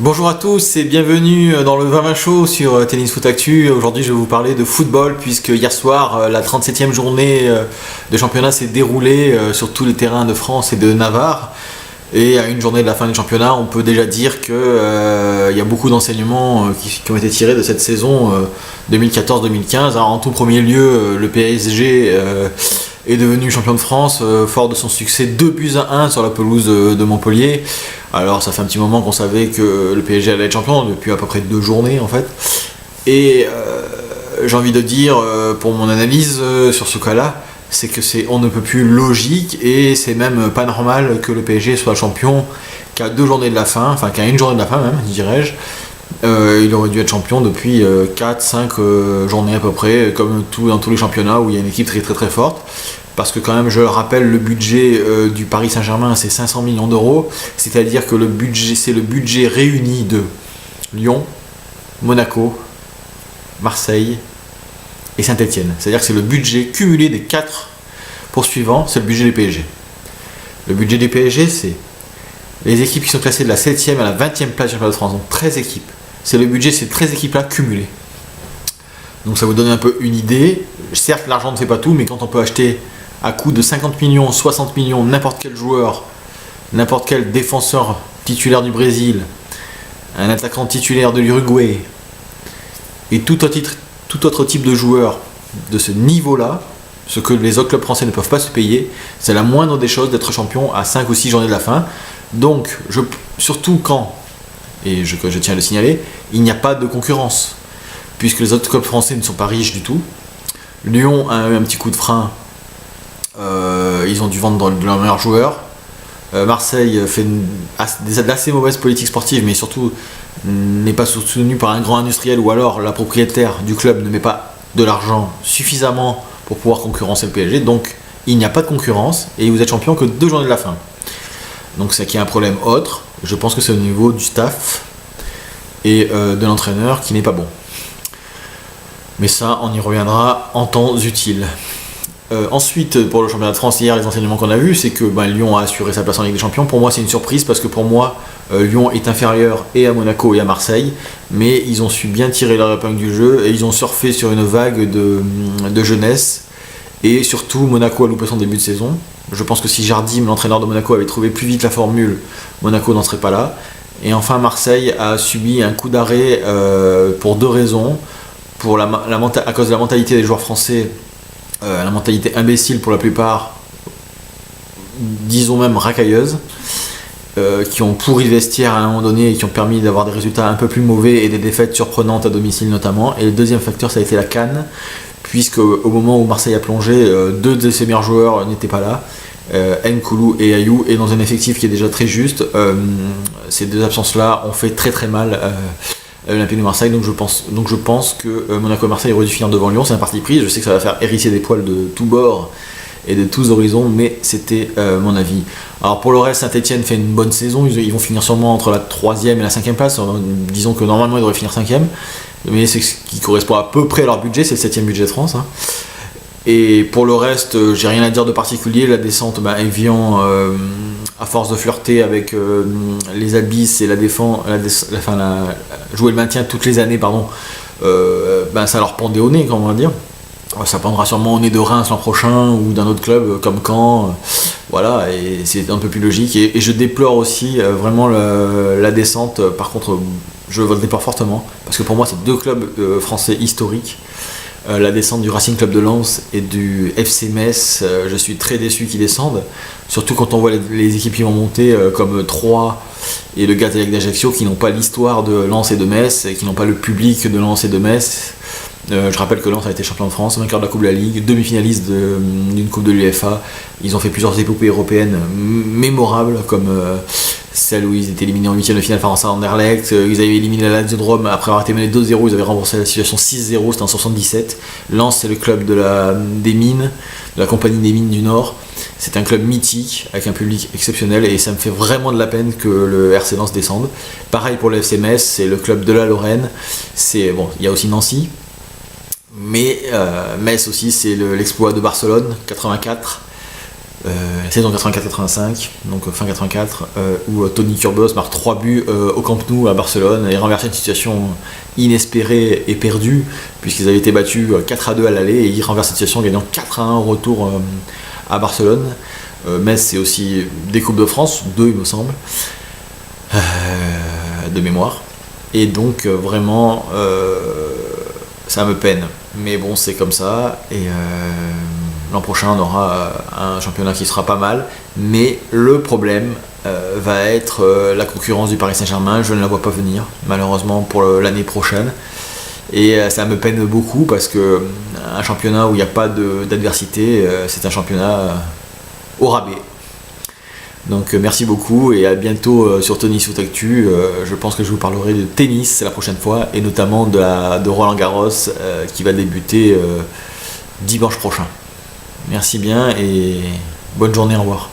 Bonjour à tous et bienvenue dans le 20-20 Show sur Tennis Foot Actu. Aujourd'hui je vais vous parler de football puisque hier soir la 37e journée de championnat s'est déroulée sur tous les terrains de France et de Navarre. Et à une journée de la fin du championnat, on peut déjà dire qu'il y a beaucoup d'enseignements qui ont été tirés de cette saison 2014-2015. Alors en tout premier lieu, le PSG est devenu champion de France fort de son succès 2-1 sur la pelouse de Montpellier. Alors ça fait un petit moment qu'on savait que le PSG allait être champion depuis à peu près 2 journées en fait. Et j'ai envie de dire pour mon analyse sur ce cas-là, c'est que on ne peut plus logique et c'est même pas normal que le PSG soit champion qu'à 2 journées de la fin, enfin qu'à une journée de la fin même, dirais-je. Il aurait dû être champion depuis 4-5 journées à peu près, comme dans tous les championnats où il y a une équipe très très très forte. Parce que quand même, je le rappelle, le budget du Paris Saint-Germain, c'est 500 millions d'euros. C'est-à-dire que c'est le budget réuni de Lyon, Monaco, Marseille et Saint-Etienne. C'est-à-dire que c'est le budget cumulé des 4 poursuivants, c'est le budget du PSG. Le budget du PSG, c'est les équipes qui sont classées de la 7e à la 20e place du championnat de France, donc 13 équipes. C'est le budget, ces 13 équipes-là cumulées. Donc ça vous donne un peu une idée. Certes, l'argent ne fait pas tout, mais quand on peut acheter à coût de 50 millions, 60 millions, n'importe quel joueur, n'importe quel défenseur titulaire du Brésil, un attaquant titulaire de l'Uruguay, et tout autre type de joueur de ce niveau-là, ce que les autres clubs français ne peuvent pas se payer, c'est la moindre des choses d'être champion à 5 ou 6 journées de la fin. Donc, surtout quand, et je tiens à le signaler, il n'y a pas de concurrence, puisque les autres clubs français ne sont pas riches du tout. Lyon a eu un petit coup de frein, ils ont dû vendre de leurs meilleurs joueurs. Marseille fait d'assez mauvaises politiques sportives, mais surtout n'est pas soutenu par un grand industriel, ou alors la propriétaire du club ne met pas de l'argent suffisamment pour pouvoir concurrencer le PSG. Donc il n'y a pas de concurrence et vous êtes champion que 2 journées de la fin. Donc c'est qu'il y a un problème autre. Je pense que c'est au niveau du staff et de l'entraîneur qui n'est pas bon. Mais ça, on y reviendra en temps utile. Ensuite, pour le championnat de France, hier, les enseignements qu'on a vus, c'est que Lyon a assuré sa place en Ligue des Champions. Pour moi, c'est une surprise parce que pour moi, Lyon est inférieur et à Monaco et à Marseille. Mais ils ont su bien tirer leur épingle du jeu et ils ont surfé sur une vague de jeunesse. Et surtout, Monaco a loupé son début de saison. Je pense que si Jardim, l'entraîneur de Monaco, avait trouvé plus vite la formule, Monaco n'en serait pas là. Et enfin, Marseille a subi un coup d'arrêt pour 2 raisons. À cause de la mentalité des joueurs français, la mentalité imbécile pour la plupart, disons même racailleuse, qui ont pourri le vestiaire à un moment donné et qui ont permis d'avoir des résultats un peu plus mauvais et des défaites surprenantes à domicile notamment. Et le deuxième facteur, ça a été la CAN, puisque au moment où Marseille a plongé, 2 de ses meilleurs joueurs n'étaient pas là, Nkoulou et Ayou, et dans un effectif qui est déjà très juste, ces 2 absences-là ont fait très très mal l'Olympique de Marseille. Donc je pense que Monaco et Marseille auraient dû finir devant Lyon. C'est un parti pris, je sais que ça va faire hérisser des poils de tous bords et de tous horizons, mais c'était mon avis. Alors pour le reste, Saint-Etienne fait une bonne saison, ils vont finir sûrement entre la 3e et la 5e place. Disons que normalement ils devraient finir 5e, mais c'est ce qui correspond à peu près à leur budget, c'est le 7e budget de France, hein. Et pour le reste, j'ai rien à dire de particulier. La descente, Evian, à force de flirter avec les abysses et jouer le maintien toutes les années, ça leur pendait au nez, comment on va dire. Ça pendra sûrement au nez de Reims l'an prochain ou d'un autre club comme Caen. Voilà, et c'est un peu plus logique. Et je déplore aussi vraiment la descente. Par contre, je le déplore fortement parce que pour moi, c'est 2 clubs français historiques. La descente du Racing Club de Lens et du FC Metz, je suis très déçu qu'ils descendent, surtout quand on voit les équipes qui vont monter comme Troyes et le Gazélec d'Ajaccio, qui n'ont pas l'histoire de Lens et de Metz et qui n'ont pas le public de Lens et de Metz. Je rappelle que Lens a été champion de France, vainqueur de la Coupe de la Ligue, demi-finaliste d'une Coupe de l'UEFA. Ils ont fait plusieurs épopées européennes mémorables, comme celle où ils étaient éliminés en 8e de finale face à Anderlecht. Ils avaient éliminé la Lazio de Rome après avoir été menés 2-0, ils avaient remboursé la situation 6-0, c'était en 77. Lens, c'est le club des mines, de la compagnie des mines du Nord. C'est un club mythique, avec un public exceptionnel, et ça me fait vraiment de la peine que le RC Lens descende. Pareil pour le FC Metz, c'est le club de la Lorraine. Il y a aussi Nancy, mais Metz aussi, c'est l'exploit de Barcelone, 84. saison 84-85, donc fin 84, où Toni Kroos marque 3 buts au Camp Nou à Barcelone et renverse une situation inespérée et perdue, puisqu'ils avaient été battus 4-2 à l'aller et ils renversent cette situation en gagnant 4-1 au retour à Barcelone. Metz, c'est aussi des Coupes de France, 2 il me semble, de mémoire. Et donc vraiment, ça me peine. Mais bon, c'est comme ça. Et l'an prochain, on aura un championnat qui sera pas mal. Mais le problème va être la concurrence du Paris Saint-Germain. Je ne la vois pas venir, malheureusement, pour l'année prochaine. Et ça me peine beaucoup parce que un championnat où il n'y a pas d'adversité, c'est un championnat au rabais. Donc merci beaucoup et à bientôt sur Tennis Foot Actu. Je pense que je vous parlerai de tennis la prochaine fois et notamment de Roland Garros qui va débuter dimanche prochain. Merci bien et bonne journée, au revoir.